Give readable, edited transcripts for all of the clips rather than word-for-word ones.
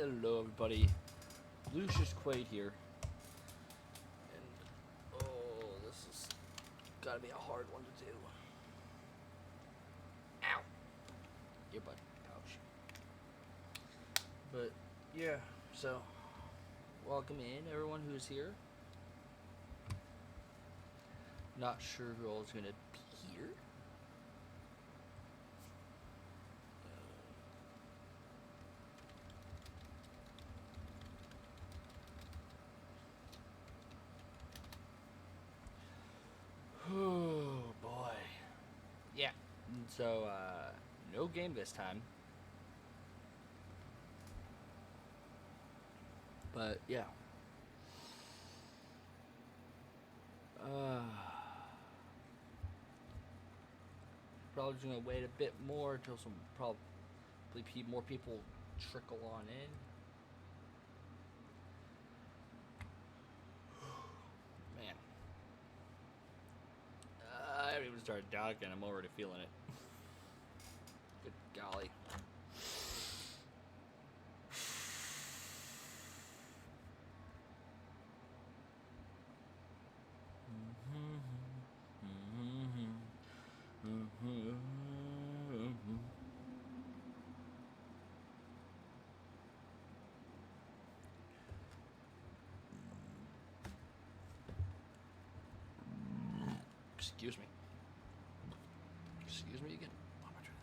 Hello, everybody. Lucius Quaid here. And, oh, this has gotta be a hard one to do. Ow! Your butt. Ouch. But, yeah, so, welcome in, everyone who's here. Not sure who all is gonna be here. Oh, boy. Yeah, so, no game this time. But, yeah. Probably just gonna wait a bit more until some probably more people trickle on in. Man, I haven't even started talking. I'm already feeling it. Good golly. Excuse me. Excuse me again. Why am I trying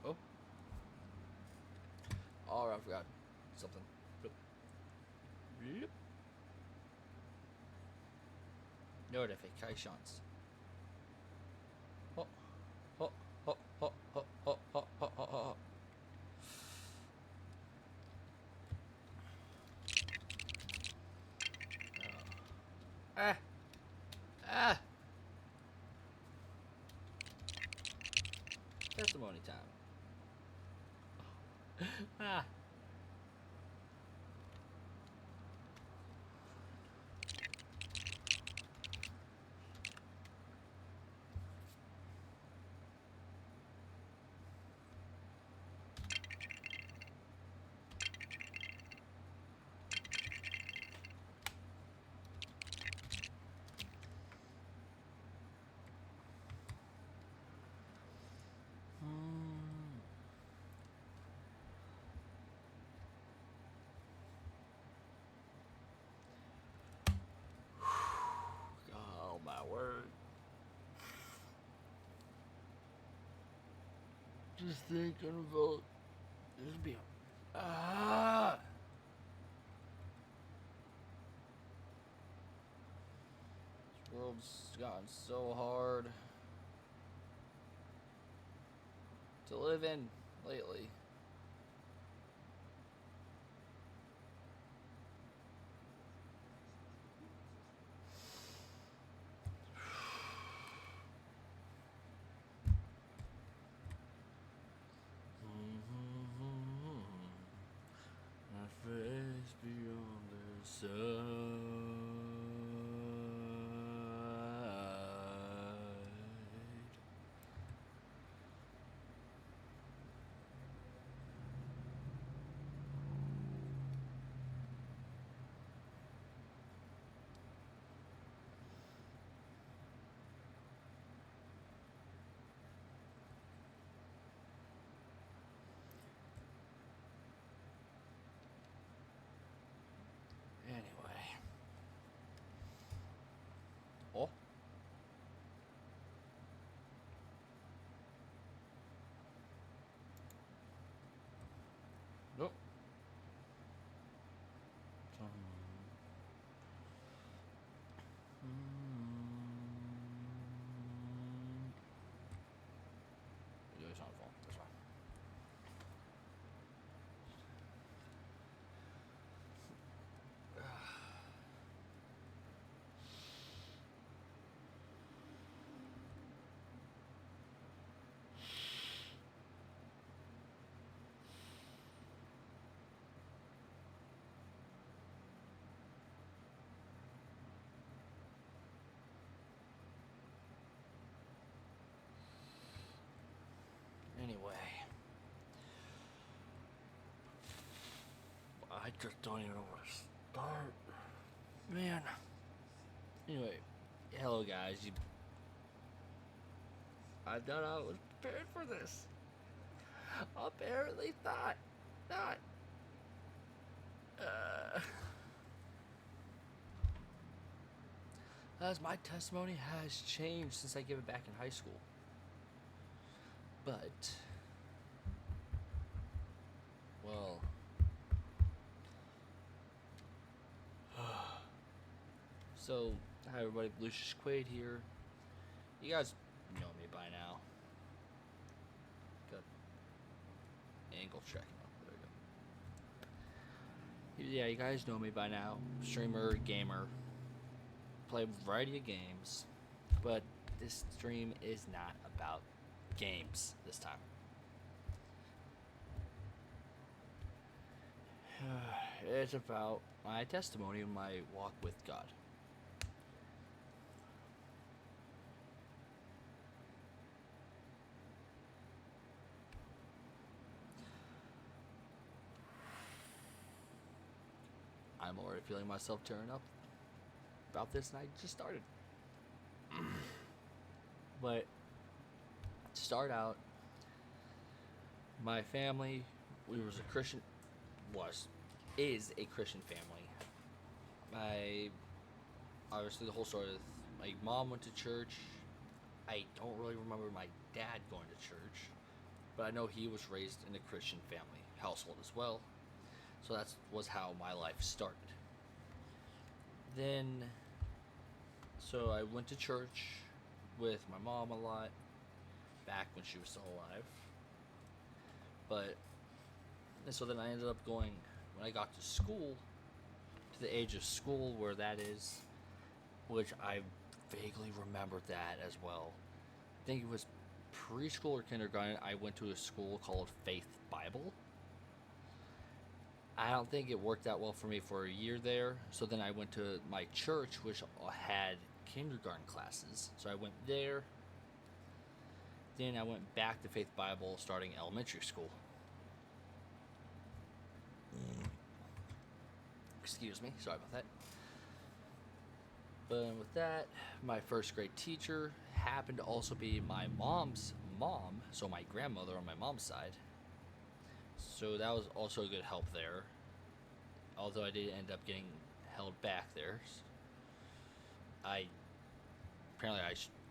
to... Oh. Oh, I forgot something. Bloop. Notifications. Oh, oh, oh, oh, oh, oh, oh, oh, oh, oh. Ah! Ah! Testimony time. Ah! Oh my word. Just thinking about this being. Ah! This world's gotten so hard to live in lately. My face beyond the side. Anyway. just don't even know where to start. Man. Anyway, hello guys. I thought I was prepared for this. Apparently not. As my testimony has changed since I gave it back in high school. But, well, so, hi everybody, Lucius Quaid here. You guys know me by now. Got angle checking. There we go. Yeah, you guys know me by now. Streamer, gamer, play a variety of games. But this stream is not about games this time. It's about my testimony and my walk with God. I'm already feeling myself tearing up about this, and I just started. But to start out, my family, is a Christian family. Obviously the whole story is my mom went to church. I don't really remember my dad going to church, but I know he was raised in a Christian family household as well. So that was how my life started. So I went to church with my mom a lot back when she was still alive. So then I ended up going, when I got to school, to the age of school where that is, which I vaguely remember that as well. I think it was preschool or kindergarten. I went to a school called Faith Bible. I don't think it worked out well for me for a year there. So then I went to my church, which had kindergarten classes. So I went there. Then I went back to Faith Bible starting elementary school. Excuse me, sorry about that. But with that, my first grade teacher happened to also be my mom's mom, so my grandmother on my mom's side. So that was also a good help there. Although I did end up getting held back there. I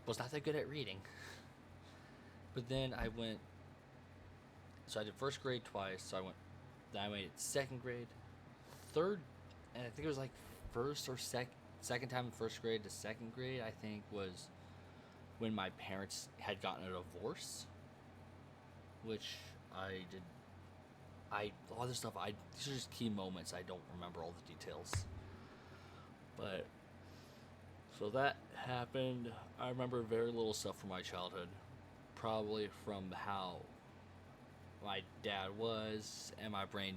was not that good at reading. But then I went, so I did first grade twice, so then I went second grade, third, and I think it was like first or second time in first grade to second grade, I think, was when my parents had gotten a divorce, which I did. All this stuff, these are just key moments. I don't remember all the details. But, so that happened. I remember very little stuff from my childhood. Probably from how my dad was, and my brain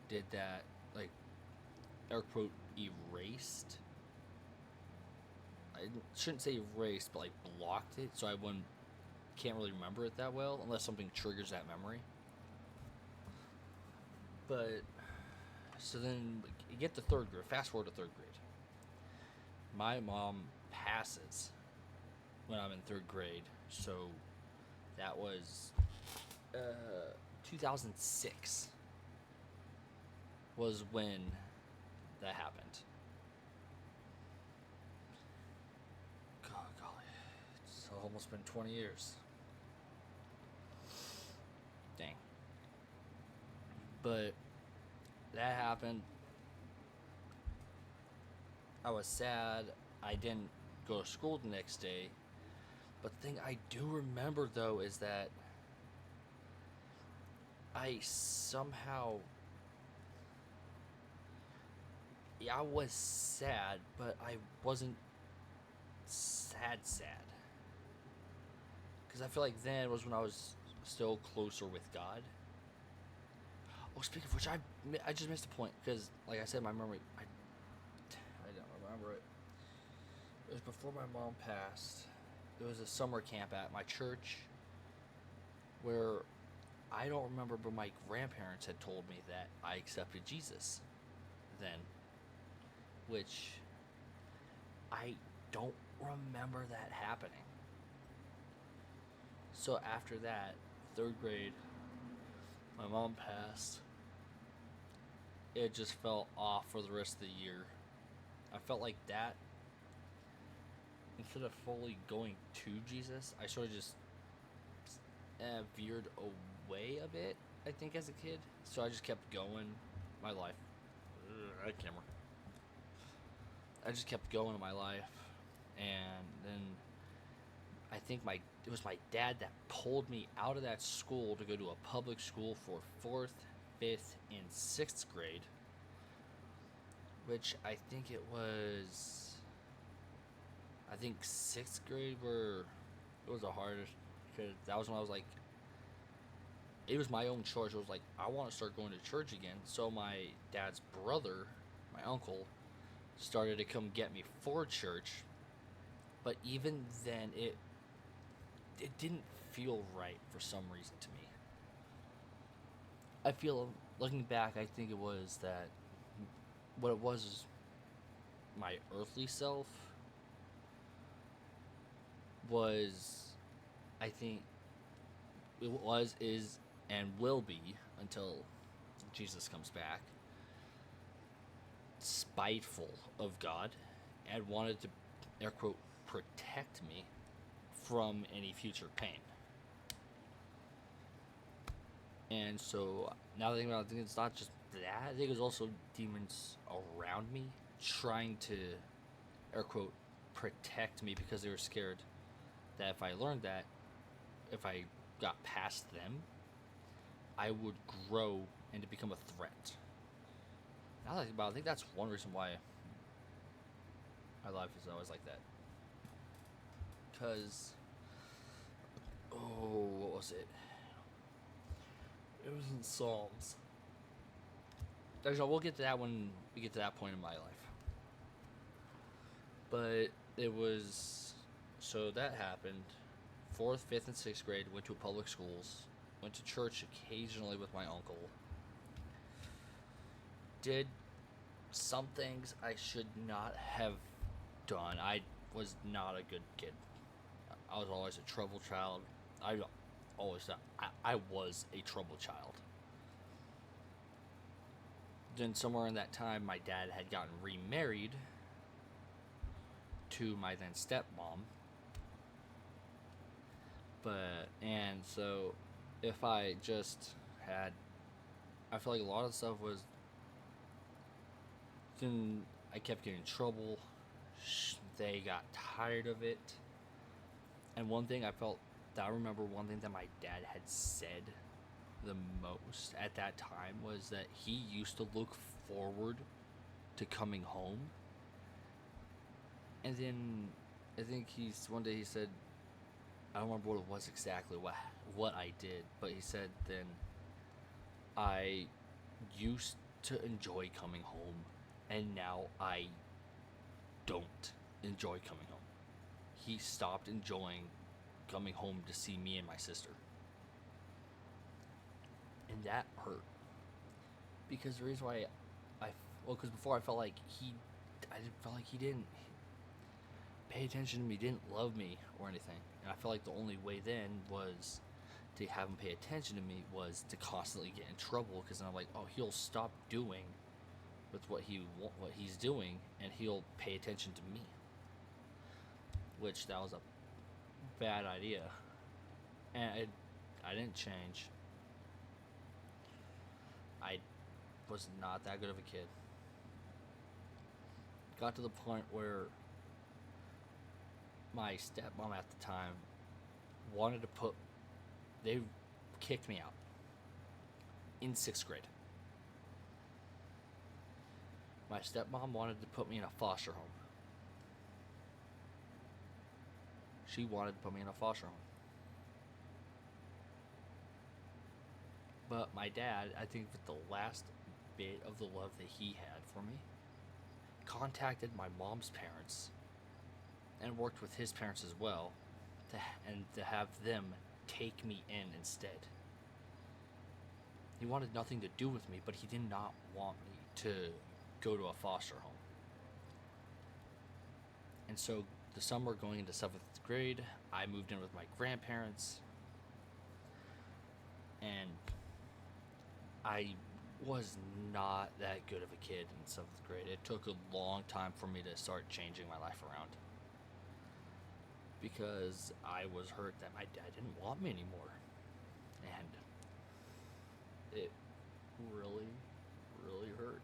did that, like, air quote, erased. I shouldn't say erased, but like blocked it, so I can't really remember it that well, unless something triggers that memory. But, so then, you get to third grade, fast forward to third grade. My mom passes when I'm in third grade, so that was 2006 was when that happened. Golly, it's almost been 20 years. Dang. But that happened. I was sad. I didn't go to school the next day. But the thing I do remember, though, is that I somehow... Yeah, I was sad, but I wasn't sad. Because I feel like then was when I was still closer with God. Oh, speaking of which, I just missed a point, because, like I said, my memory, I don't remember it. It was before my mom passed. It was a summer camp at my church where I don't remember, but my grandparents had told me that I accepted Jesus then, which I don't remember that happening. So after that, third grade, my mom passed. It just fell off for the rest of the year. I felt like that, instead of fully going to Jesus, I sort of just veered away a bit, I think, as a kid. So I just kept going my life. Camera. I just kept going in my life. And then I think it was my dad that pulled me out of that school to go to a public school for 4th, 5th, and 6th grade. Which I think it was... I think 6th grade it was the hardest, because that was when I was like, it was my own choice. It was like, I want to start going to church again. So my dad's brother, my uncle, started to come get me for church. But even then, it didn't feel right for some reason to me. I feel, looking back, I think it was that what it was my earthly self was, I think, it was, is, and will be until Jesus comes back, spiteful of God and wanted to, air quote, protect me from any future pain. And so now that I think about it, I think it's not just that. I think it's also demons around me trying to, air quote, protect me, because they were scared that if I learned that, if I got past them, I would grow and to become a threat. Now that I think about it, I think that's one reason why my life is always like that. Because, what was it? It was in Psalms. Actually, we'll get to that when we get to that point in my life. But it was, so that happened. 4th, 5th, and 6th grade, went to public schools, went to church occasionally with my uncle. Did some things I should not have done. I was not a good kid. I was always a trouble child. I was a trouble child. Then somewhere in that time, my dad had gotten remarried to my then stepmom. And so if I just had, I feel like a lot of stuff was, then I kept getting in trouble. They got tired of it. And one thing I remember one thing that my dad had said the most at that time was that he used to look forward to coming home. And then I think one day he said, I don't remember what it was exactly, what I did, but he said then, I used to enjoy coming home, and now I don't enjoy coming home. He stopped enjoying coming home to see me and my sister. And that hurt. Because the reason why because before I felt like he didn't pay attention to me, didn't love me or anything. And I felt like the only way then was to have him pay attention to me was to constantly get in trouble, because then I'm like, oh, he'll stop doing with what he's doing, and he'll pay attention to me. Which, that was a bad idea. And I didn't change. I was not that good of a kid. Got to the point where my stepmom at the time they kicked me out in 6th grade. My stepmom wanted to put me in a foster home. She wanted to put me in a foster home. But my dad, I think with the last bit of the love that he had for me, contacted my mom's parents and worked with his parents as well to have them take me in instead. He wanted nothing to do with me, but he did not want me to go to a foster home. And so the summer going into 7th grade, I moved in with my grandparents. And I was not that good of a kid in 7th grade. It took a long time for me to start changing my life around. Because I was hurt that my dad didn't want me anymore. And it really, really hurt.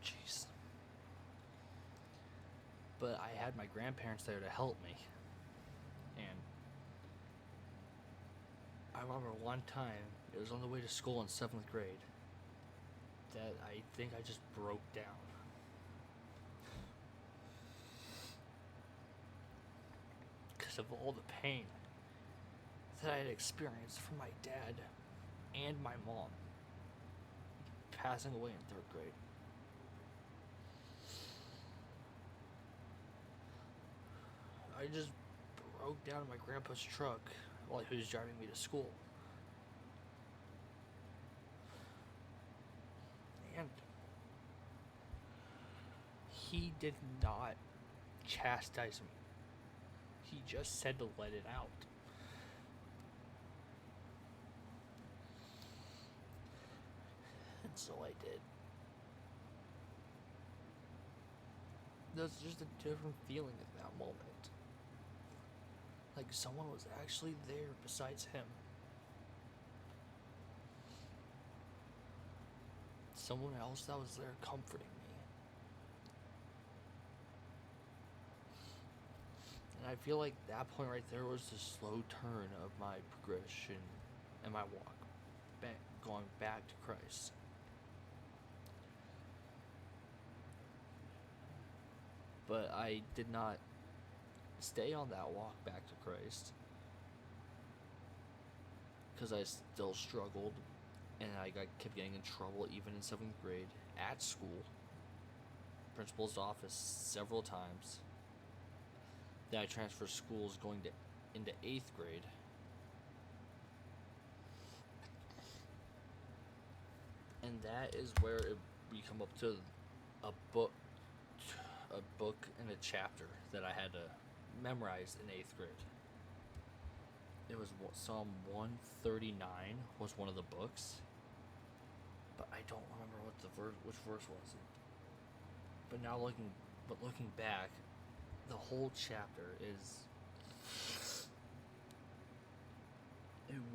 Jeez. But I had my grandparents there to help me. And I remember one time, it was on the way to school in 7th grade, that I think I just broke down. Because of all the pain that I had experienced from my dad and my mom passing away in 3rd grade. I just broke down in my grandpa's truck while he was driving me to school. And he did not chastise me. He just said to let it out. And so I did. There's just a different feeling at that moment. Like someone was actually there besides him. Someone else that was there comforting me. And I feel like that point right there was the slow turn of my progression and my walk back, going back to Christ. But I did not stay on that walk back to Christ because I still struggled, and I kept getting in trouble even in 7th grade at school. Principal's office several times. Then I transferred schools going into 8th grade. And that is where we come up to a book and a chapter that I had to memorize in 8th grade. It was Psalm 139 was one of the books, but I don't remember which verse was it. But now looking back, the whole chapter it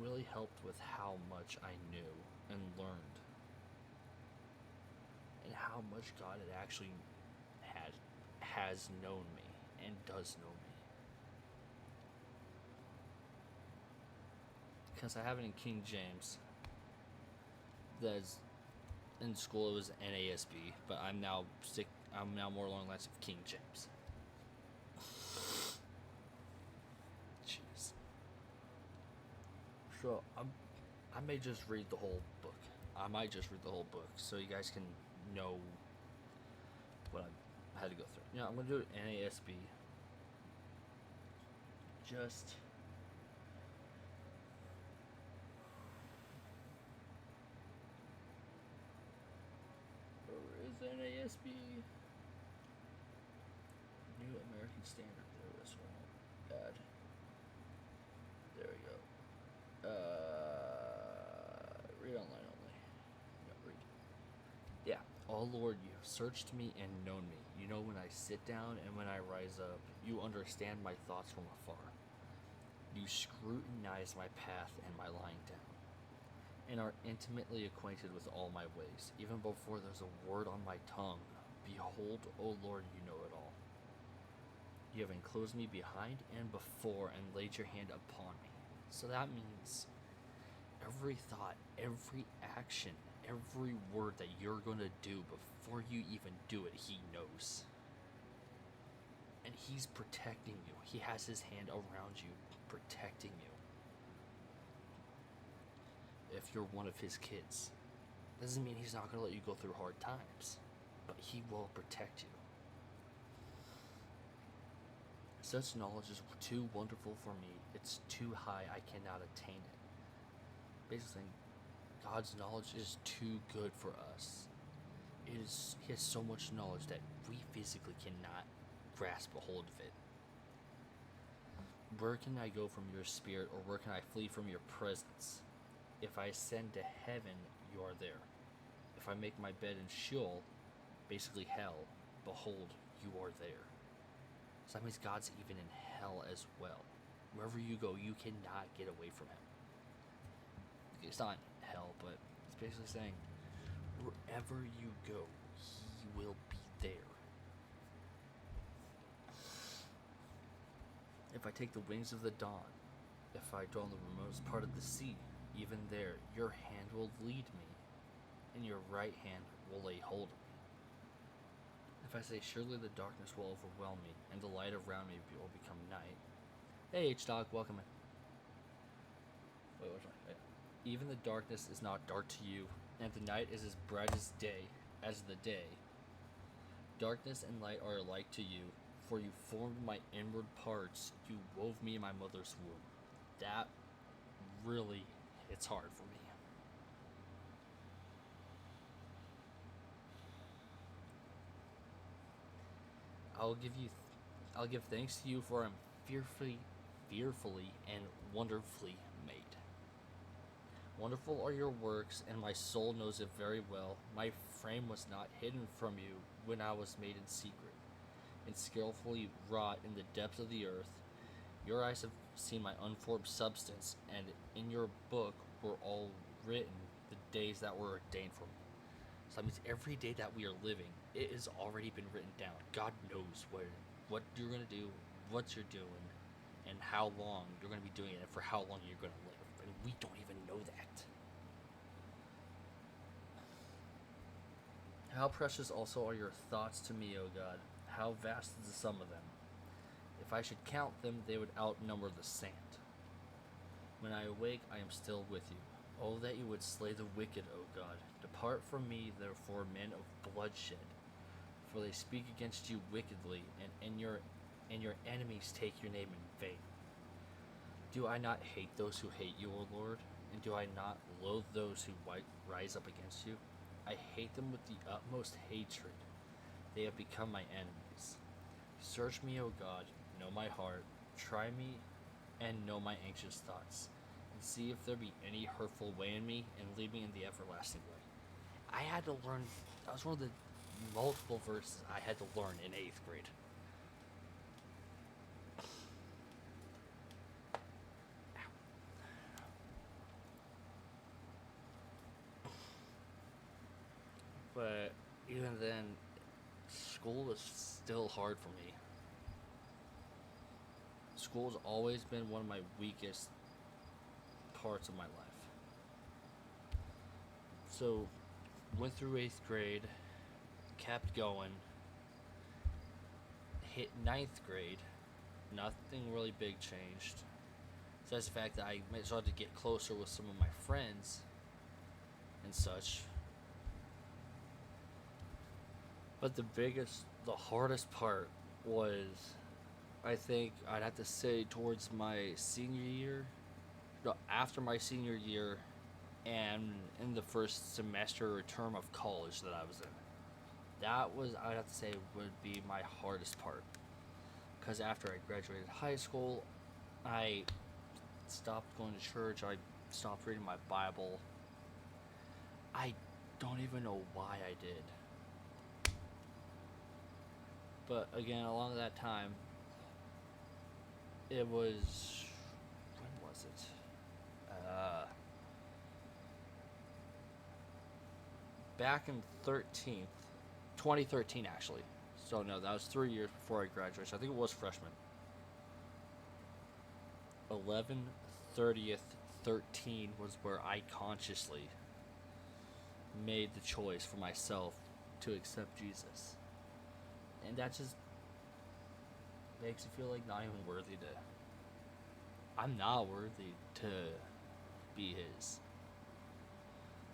really helped with how much I knew and learned, and how much God had actually has known me and does know me. Because I have it in King James. That's in school it was NASB, but I'm now more along the lines of King James. Jeez. So I may just read the whole book. I might just read the whole book so you guys can know what I had to go through. Yeah, I'm gonna do it NASB. Just where is NASB? New American Standard. There it is. God. There we go. Read online only. No, read. Yeah. Oh Lord, you have searched me and known me. You know when I sit down and when I rise up. You understand my thoughts from afar. You scrutinize my path and my lying down, and are intimately acquainted with all my ways, even before there's a word on my tongue. Behold, O Lord, you know it all. You have enclosed me behind and before, and laid your hand upon me. So that means every thought, every action, every word that you're going to do before you even do it, he knows. And he's protecting you. He has his hand around you, protecting you. If you're one of his kids, doesn't mean he's not going to let you go through hard times, but He will protect you. Such knowledge is too wonderful for me. It's too high, I cannot attain it. Basically, God's knowledge is too good for us. He has so much knowledge that we physically cannot grasp a hold of it. Where can I go from your spirit, or where can I flee from your presence? If I ascend to heaven, you are there. If I make my bed in Sheol, basically hell, behold, you are there. So that means God's even in hell as well. Wherever you go, you cannot get away from Him. It's not hell, but it's basically saying, wherever you go, He will be there. If I take the wings of the dawn, if I dwell in the remotest part of the sea, even there your hand will lead me, and your right hand will lay hold of me. If I say, surely the darkness will overwhelm me, and the light around me will become night. Hey, H-Dog, welcome in. Wait, what's wrong? Even the darkness is not dark to you, and the night is as bright as the day. Darkness and light are alike to you, for you formed my inward parts, you wove me in my mother's womb. That really hits hard for me. I'll give thanks to you, for I'm fearfully and wonderfully made. Wonderful are your works, and my soul knows it very well. My frame was not hidden from you when I was made in secret, and skillfully wrought in the depths of the earth. Your eyes have seen my unformed substance, and in your book were all written the days that were ordained for me. So that means every day that we are living, it has already been written down. God knows what you're going to do, what you're doing, and how long you're going to be doing it, and for how long you're going to live. And we don't even know that. How precious also are your thoughts to me, O God. How vast is the sum of them. If I should count them, they would outnumber the sand. When I awake, I am still with you. Oh, that you would slay the wicked, O God. Depart from me, therefore, men of bloodshed. For they speak against you wickedly, and your enemies take your name in vain. Do I not hate those who hate you, O Lord? And do I not loathe those who rise up against you? I hate them with the utmost hatred. They have become my enemies. Search me, O God, know my heart. Try me and know my anxious thoughts. And see if there be any hurtful way in me, and lead me in the everlasting way. I had to learn, that was one of the multiple verses I had to learn in 8th grade. But even then, school was still hard for me. School's always been one of my weakest parts of my life. So, went through 8th grade, kept going, hit 9th grade, nothing really big changed. Besides the fact that I started to get closer with some of my friends and such. But the hardest part was, I think I'd have to say, towards my senior year, no, after my senior year, and in the first semester or term of college that I was in. That was, I'd have to say, would be my hardest part. Because after I graduated high school, I stopped going to church, I stopped reading my Bible. I don't even know why I did. But again, along that time, it was, when was it? 2013 actually. So no, that was 3 years before I graduated. So I think it was freshman. 11/30/13 was where I consciously made the choice for myself to accept Jesus. And that just makes you feel like not even worthy to. I'm not worthy to be His.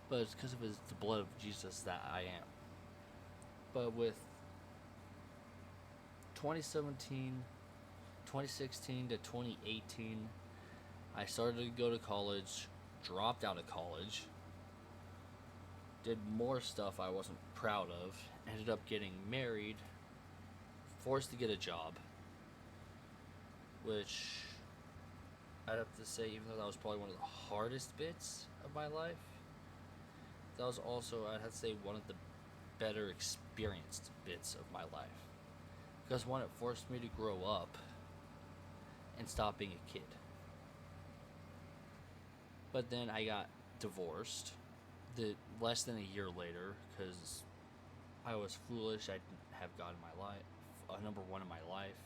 But it's because of the blood of Jesus that I am. But with 2017, 2016 to 2018, I started to go to college, dropped out of college, did more stuff I wasn't proud of, ended up getting married, forced to get a job, which I'd have to say, even though that was probably one of the hardest bits of my life, that was also, I'd have to say, one of the better experienced bits of my life. Because one, it forced me to grow up and stop being a kid. But then I got divorced less than a year later because I was foolish. I didn't have God in my life, number one in my life.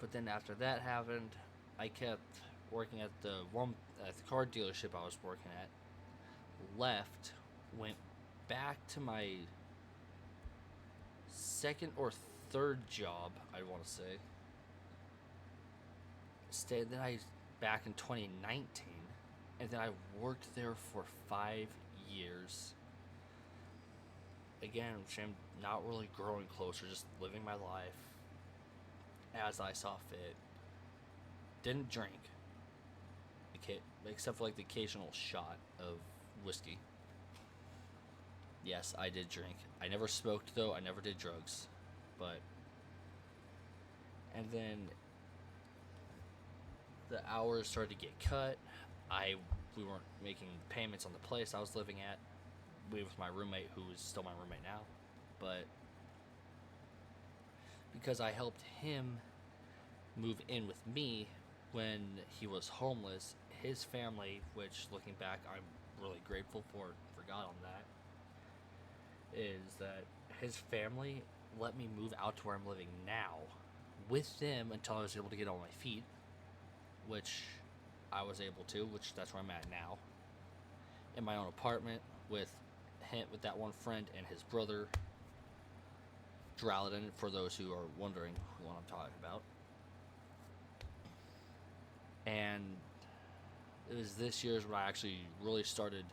But then after that happened, I kept working at the car dealership I was working at. Left, went back to my second or third job, I want to say. Stayed. Then I back in 2019, and then I worked there for 5 years. Again, I'm not really growing closer, just living my life as I saw fit. Didn't drink, except for like the occasional shot of whiskey. Yes, I did drink. I never smoked though. I never did drugs, but and then the hours started to get cut. We weren't making payments on the place I was living at. With my roommate, who is still my roommate now, but because I helped him move in with me when he was homeless, his family, which looking back I'm really grateful for God on that, is that his family let me move out to where I'm living now with them until I was able to get on my feet, which I was able to, which that's where I'm at now, in my own apartment with that one friend and his brother, Dryden, for those who are wondering what I'm talking about. And it was this year's when I actually really started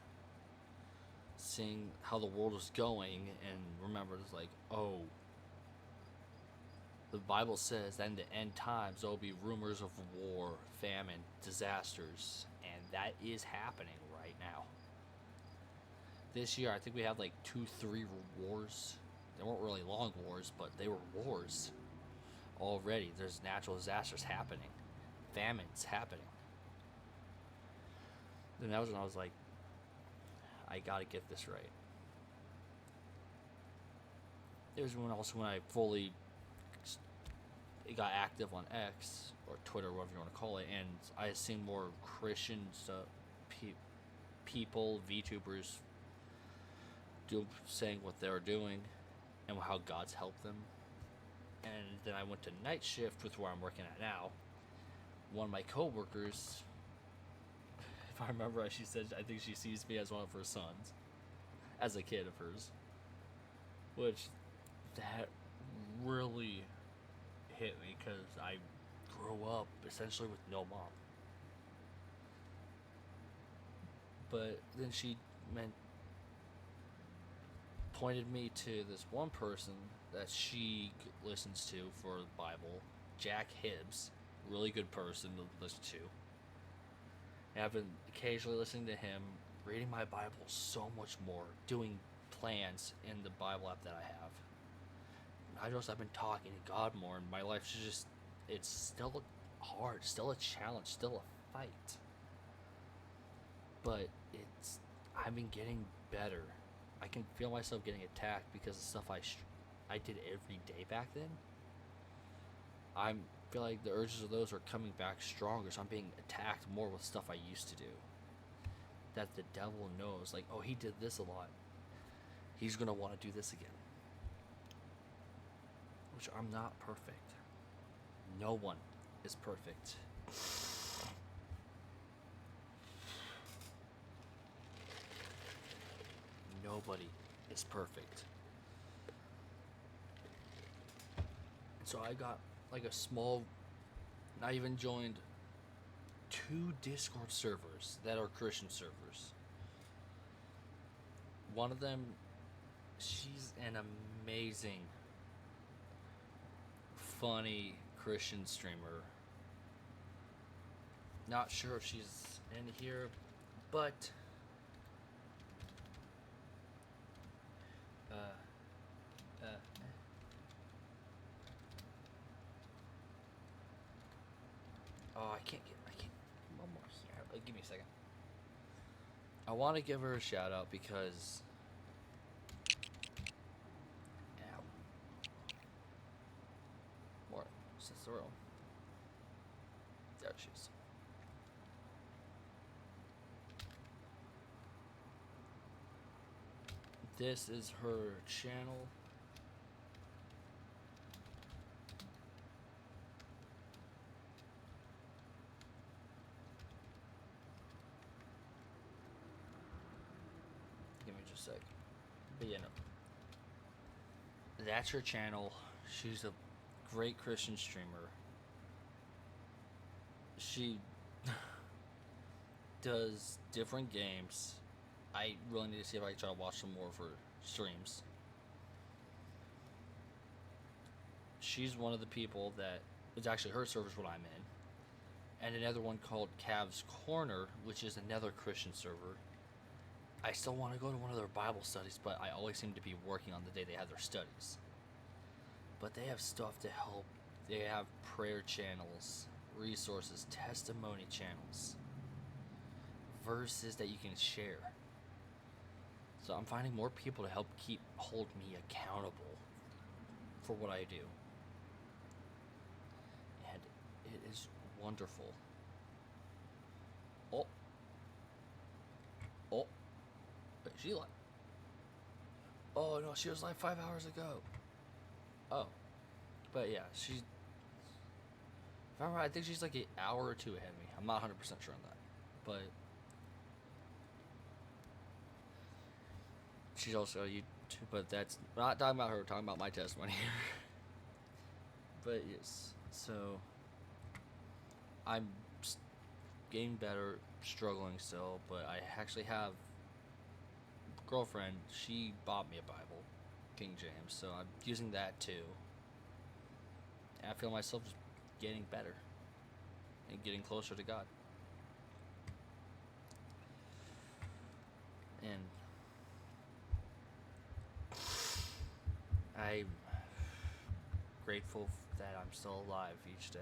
seeing how the world was going and remembered, it's like, oh, the Bible says that in the end times there will be rumors of war, famine, disasters, and that is happening right now. This year, I think we had like 2-3 wars. They weren't really long wars, but they were wars already. There's natural disasters happening, famines happening. Then that was when I was like, I gotta get this right. It was when I fully got active on X or Twitter, whatever you want to call it, and I seen more Christian people, VTubers, saying what they were doing and how God's helped them. And then I went to night shift with where I'm working at now. One of my coworkers, if I remember right, she said I think she sees me as one of her sons, as a kid of hers, which that really hit me because I grew up essentially with no mom. But then she pointed me to this one person that she listens to for the Bible, Jack Hibbs, really good person to listen to. And I've been occasionally listening to him, reading my Bible so much more, doing plans in the Bible app that I have. I've been talking to God more, and my life's just, it's still hard, still a challenge, still a fight. But I've been getting better. I can feel myself getting attacked because of stuff I did every day back then. I feel like the urges of those are coming back stronger, so I'm being attacked more with stuff I used to do. That the devil knows, like, oh, he did this a lot. He's going to want to do this again. Which I'm not perfect. No one is perfect. Nobody is perfect. And so I got like a small, I even joined 2 Discord servers that are Christian servers. One of them, she's an amazing, funny Christian streamer. Not sure if she's in here, but uh, uh, oh, I can't. One more here. Give me a second. I want to give her a shout out because, ow, more Cicero. There she is. This is her channel. Give me just a sec. But yeah, no. That's her channel. She's a great Christian streamer. She does different games. I really need to see if I can try to watch some more of her streams. She's one of the people that it's actually her server's what I'm in, and another one called Cav's Corner, which is another Christian server. I still want to go to one of their Bible studies, but I always seem to be working on the day they have their studies. But they have stuff to help. They have prayer channels, resources, testimony channels, verses that you can share. So I'm finding more people to help hold me accountable for what I do. And it is wonderful. Oh. Oh. Wait, she like. Oh no, she was like 5 hours ago. Oh. But yeah, she's. If I'm right, I think she's like an hour or two ahead of me. I'm not 100% sure on that. But. She's also a YouTube, but that's we're not talking about her. We're talking about my testimony here. But yes, so I'm getting better, struggling still, but I actually have a girlfriend. She bought me a Bible, King James, so I'm using that too. And I feel myself just getting better and getting closer to God. And I'm grateful that I'm still alive each day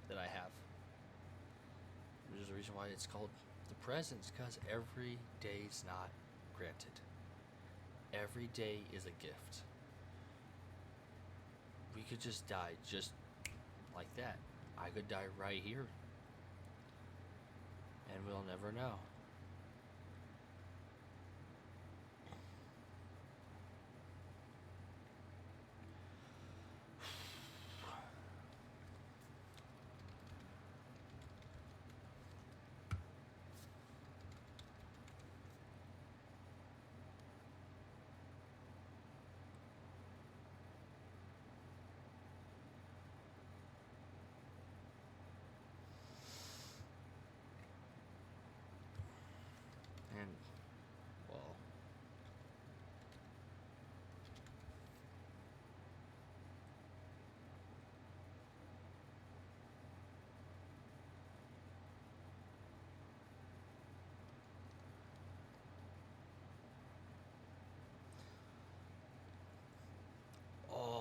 that I have. Which is the reason why it's called the presence, because every day's not granted. Every day is a gift. We could just die just like that. I could die right here. And we'll never know. And, well,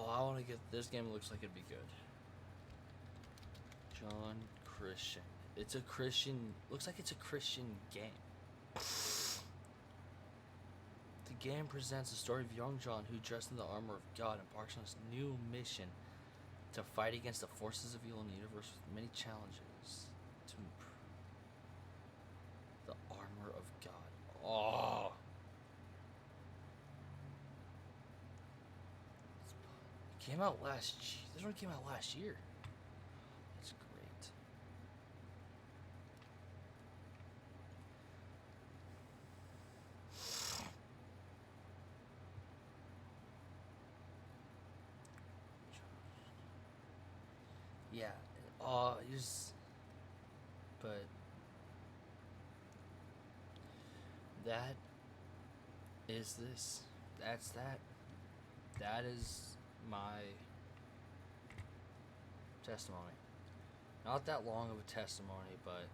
I want to get this game. Looks like it'd be good. John Christian. It's a Christian. Looks like it's a Christian game. The game presents the story of young John, who, dressed in the armor of God, embarks on his new mission to fight against the forces of evil in the universe with many challenges. To the armor of God. Oh. It came out last year. This one came out last year. That's great. Yeah. But that is this. That's that. That is my testimony. Not that long of a testimony, but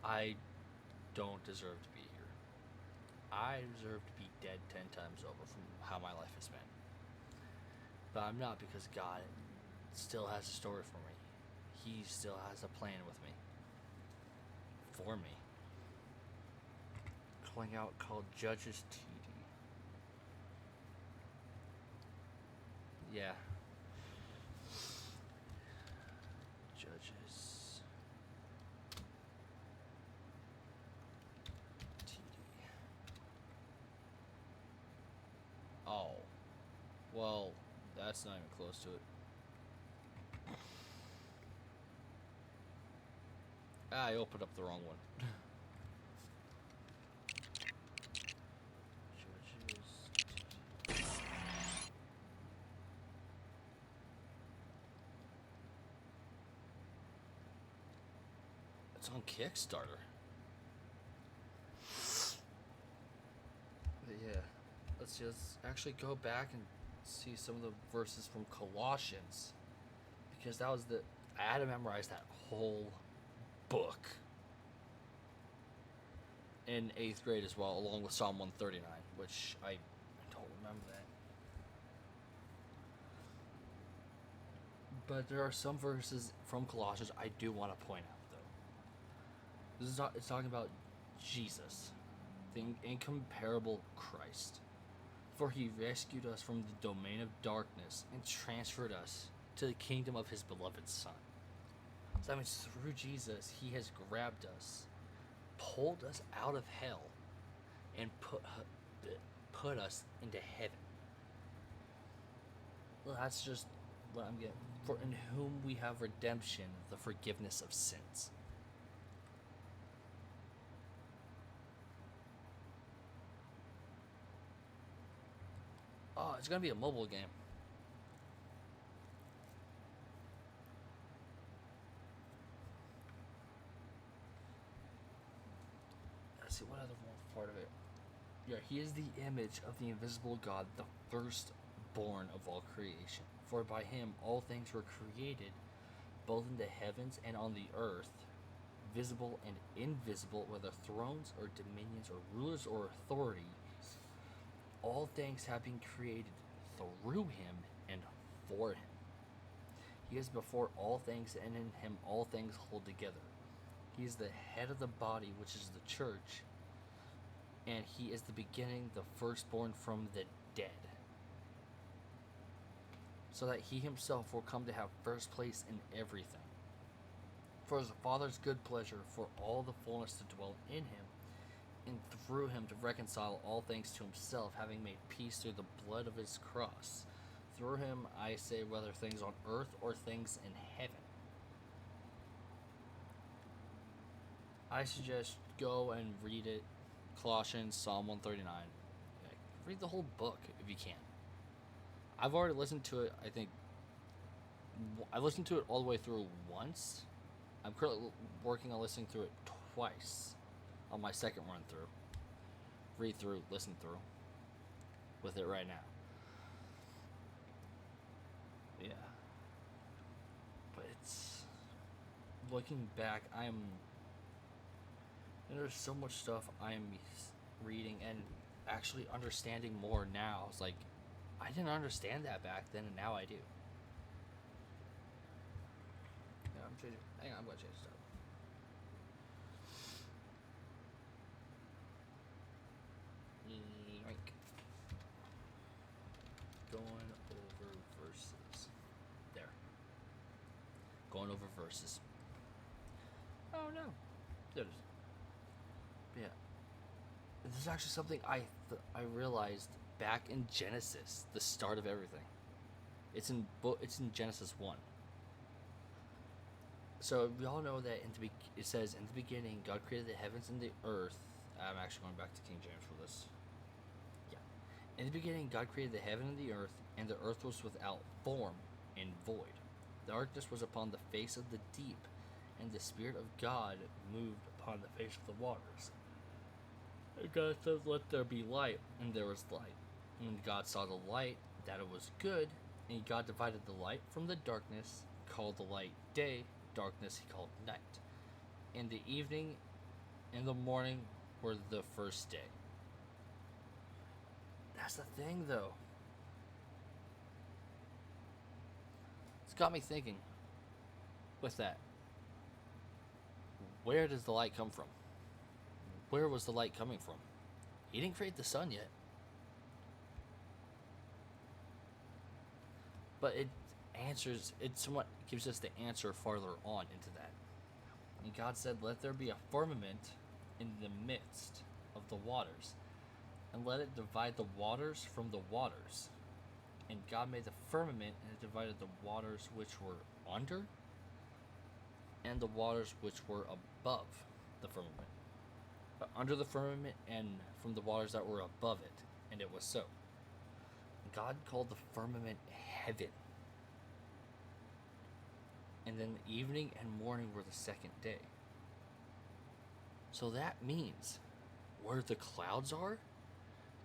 I don't deserve to be here. I deserve to be dead 10 times over from how my life has been. But I'm not, because God still has a story for me. He still has a plan with me. For me. Calling out called Judges TD. Yeah. Judges TD. Oh. Well, that's not even close to it. I opened up the wrong one. Judges. It's on Kickstarter. But yeah, let's just actually go back and see some of the verses from Colossians, because that was I had to memorize that whole book in 8th grade as well, along with Psalm 139, which I don't remember that. But there are some verses from Colossians I do want to point out, though. It's talking about Jesus, the incomparable Christ. For he rescued us from the domain of darkness and transferred us to the kingdom of his beloved Son. So that means through Jesus, he has grabbed us, pulled us out of hell, and put us into heaven. Well, that's just what I'm getting. For in whom we have redemption, the forgiveness of sins. Oh, it's gonna be a mobile game. Let's see what other part of it. Yeah, he is the image of the invisible God, the firstborn of all creation. For by him all things were created, both in the heavens and on the earth, visible and invisible, whether thrones or dominions or rulers or authorities. All things have been created through him and for him. He is before all things, and in him all things hold together. He is the head of the body, which is the church, and he is the beginning, the firstborn from the dead, so that he himself will come to have first place in everything. For it is the Father's good pleasure for all the fullness to dwell in him, and through him to reconcile all things to himself, having made peace through the blood of his cross. Through him, I say, whether things on earth or things in heaven. I suggest go and read it. Colossians, Psalm 139. Read the whole book if you can. I've already listened to it, I think. I listened to it all the way through once. I'm currently working on listening through it twice on my second run through. Read through, listen through with it right now. Yeah. But it's... Looking back, there's so much stuff I'm reading and actually understanding more now. It's like, I didn't understand that back then, and now I do. Yeah, I'm changing. Hang on, I'm gonna change stuff. Yoink. Going over verses. There. Going over verses. Oh no. There it is. Yeah. This is actually something I realized back in Genesis, the start of everything. It's in Genesis 1. So we all know that it says, in the beginning, God created the heavens and the earth. I'm actually going back to King James for this. Yeah. In the beginning, God created the heaven and the earth was without form and void. Darkness was upon the face of the deep, and the Spirit of God moved upon the face of the waters. And God said, "Let there be light," and there was light. And God saw the light, that it was good, and God divided the light from the darkness, called the light day, darkness he called night. And the evening and the morning were the first day. That's the thing, though. It's got me thinking with that. Where does the light come from? Where was the light coming from? He didn't create the sun yet. But it somewhat gives us the answer farther on into that. And God said, "Let there be a firmament in the midst of the waters, and let it divide the waters from the waters." And God made the firmament, and it divided the waters which were under and the waters which were above the firmament. Under the firmament and from the waters that were above it. And it was so. God called the firmament heaven. And then the evening and morning were the second day. So that means where the clouds are,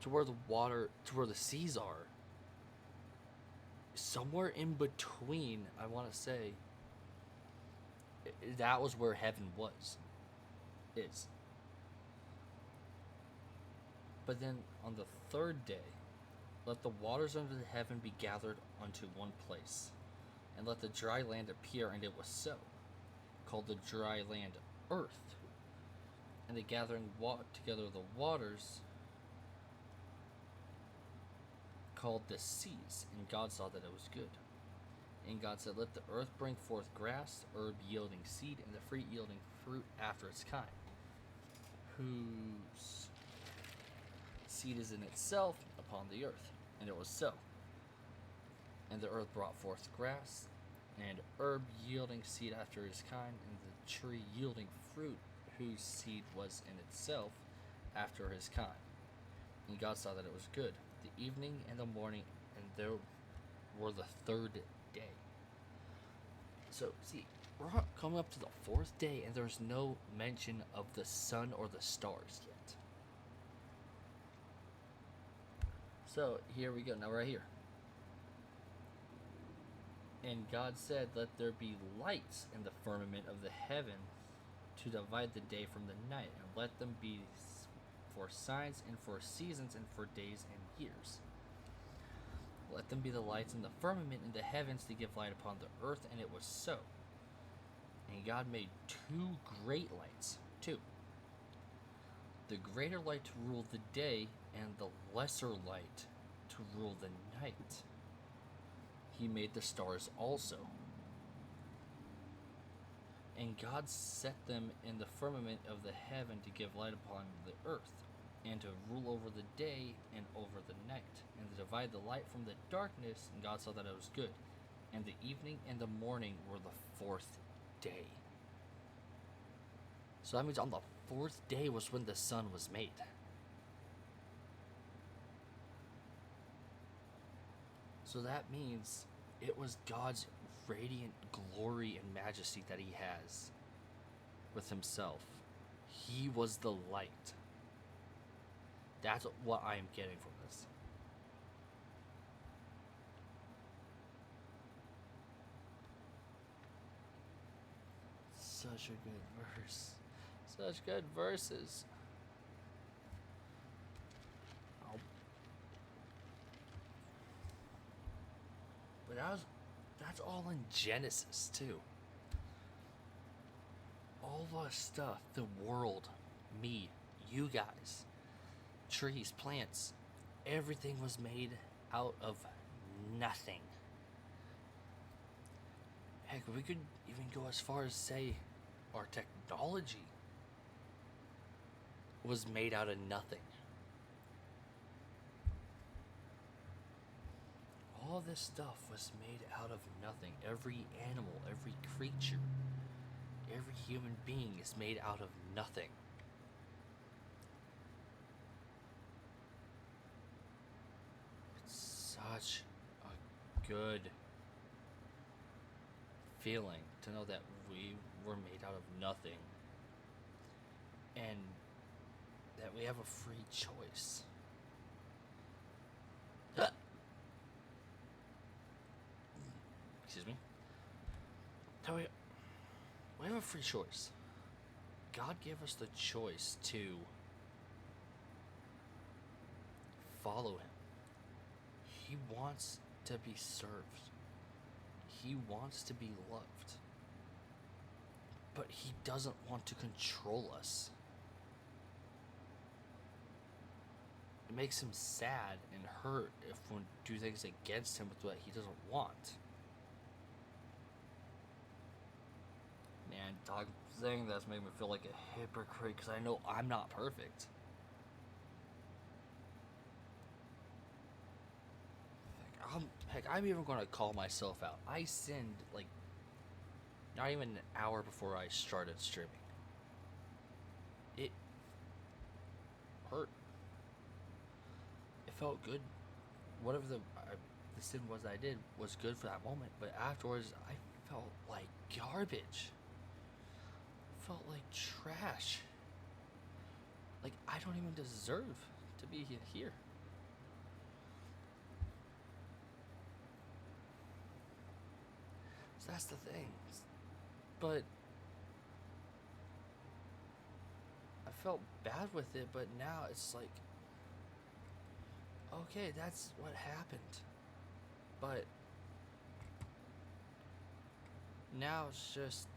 to where the water, to where the seas are, somewhere in between, I want to say, that was where heaven is. But then on the third day, let the waters under the heaven be gathered unto one place, and let the dry land appear, and it was so. Called the dry land earth. And the gathering together the waters called the seas, and God saw that it was good. And God said, "Let the earth bring forth grass, herb yielding seed, and the fruit yielding fruit after its kind, whose seed is in itself upon the earth." And it was so. And the earth brought forth grass, and herb yielding seed after its kind, and the tree yielding fruit, whose seed was in itself after his kind. And God saw that it was good. The evening and the morning, and there were the third day. So, see, we're coming up to the fourth day, and there's no mention of the sun or the stars yet. So, here we go. Now, right here. And God said, "Let there be lights in the firmament of the heaven to divide the day from the night, and let them be for signs and for seasons and for days and years. Let them be the lights in the firmament in the heavens to give light upon the earth," and it was so. And God made two great lights, two. The greater light to rule the day, and the lesser light to rule the night. He made the stars also. And God set them in the firmament of the heaven to give light upon the earth, and to rule over the day and over the night, and to divide the light from the darkness. And God saw that it was good. And the evening and the morning were the fourth day. So that means on the fourth day was when the sun was made. So that means it was God's radiant glory and majesty that he has with himself. He was the light. That's what I am getting from this. Such a good verse. Such good verses. But that's all in Genesis too. All the stuff, the world, me, you guys, trees, plants, everything was made out of nothing. Heck, we could even go as far as say our technology was made out of nothing. All this stuff was made out of nothing. Every animal, every creature, every human being is made out of nothing. It's such a good feeling to know that we were made out of nothing. And that we have a free choice. Excuse me. That we have a free choice. God gave us the choice to follow him. He wants to be served. He wants to be loved. But he doesn't want to control us. It makes him sad and hurt if we do things against him with what he doesn't want. Man, saying that's made me feel like a hypocrite because I know I'm not perfect. I'm even going to call myself out. I sinned like not even an hour before I started streaming. It hurt. It felt good. Whatever the sin was I did was good for that moment, but afterwards I felt like garbage. I felt like trash. Like I don't even deserve to be here. So that's the thing. But I felt bad with it, but now it's like, okay, that's what happened. But now it's just,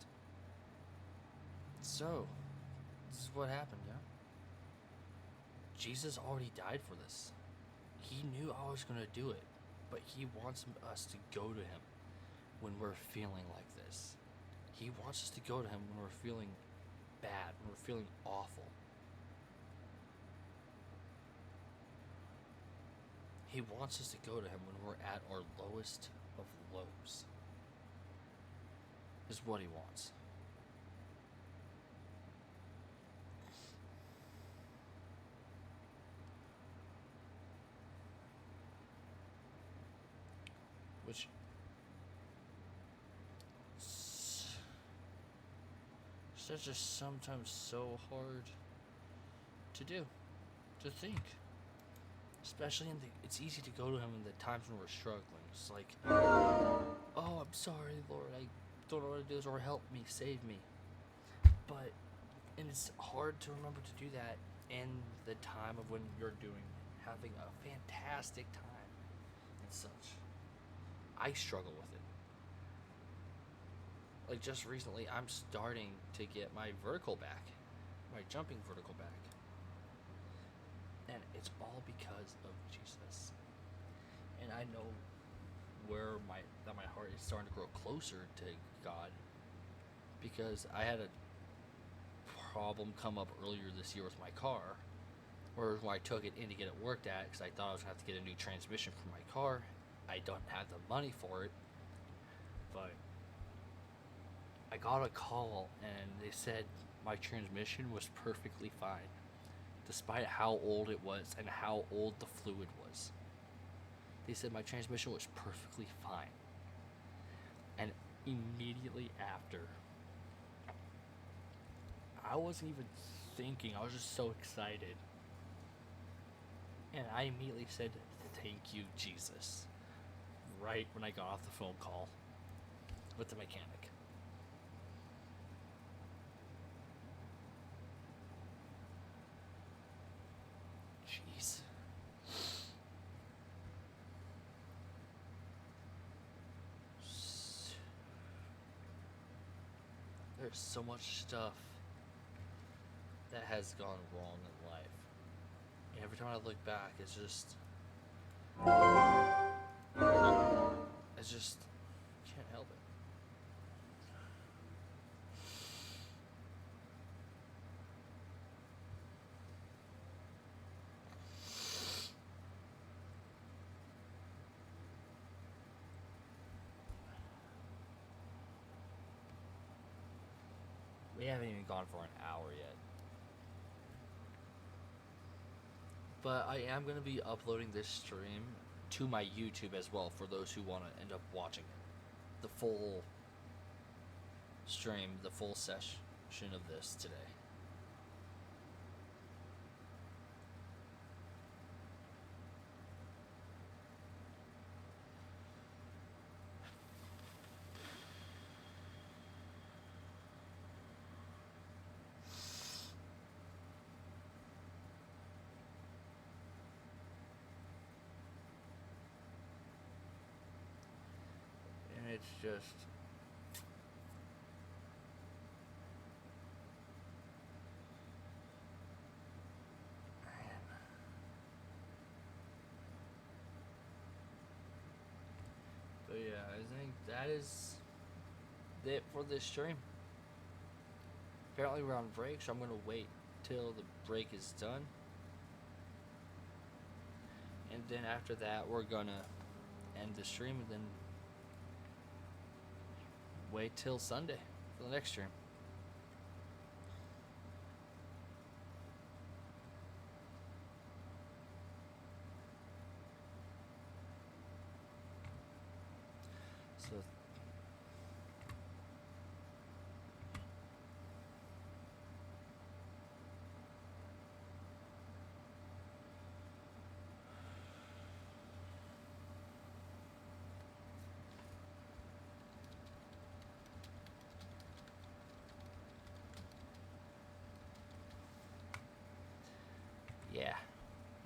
so this is what happened, yeah? Jesus already died for this. He knew I was going to do it, but he wants us to go to him when we're feeling like this. He wants us to go to him when we're feeling bad, when we're feeling awful. He wants us to go to him when we're at our lowest of lows. Is what he wants. Which is just sometimes so hard to do, to think. Especially it's easy to go to him in the times when we're struggling. It's like, oh, I'm sorry, Lord, I don't know what to do this, or help me, save me. And it's hard to remember to do that in the time of when you're having a fantastic time and such. I struggle with it. Like just recently, I'm starting to get my vertical back, my jumping vertical back. And it's all because of Jesus. And I know that my heart is starting to grow closer to God, because I had a problem come up earlier this year with my car, or when I took it in to get it worked at, because I thought I was going to have to get a new transmission for my car. I don't have the money for it, but I got a call and they said my transmission was perfectly fine, despite how old it was and how old the fluid was. They said my transmission was perfectly fine. And immediately after, I wasn't even thinking, I was just so excited. And I immediately said, "Thank you, Jesus," right when I got off the phone call with the mechanic. Jeez. There's so much stuff that has gone wrong in life. And every time I look back, it's just can't help it. We haven't even gone for an hour yet. But I am going to be uploading this stream to my YouTube as well, for those who want to end up watching it. The full stream, the full session of this today. it's just. But yeah, I think that is it for this stream. Apparently we're on break, so I'm gonna wait till the break is done. And then after that we're gonna end the stream and then wait till Sunday for the next stream. So yeah.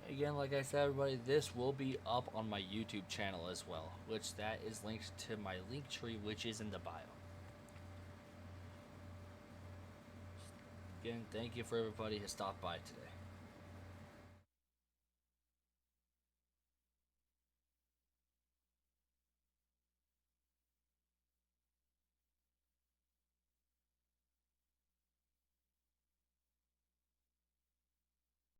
Again, like I said, everybody, this will be up on my YouTube channel as well, which that is linked to my link tree, which is in the bio. Again, thank you for everybody who stopped by today.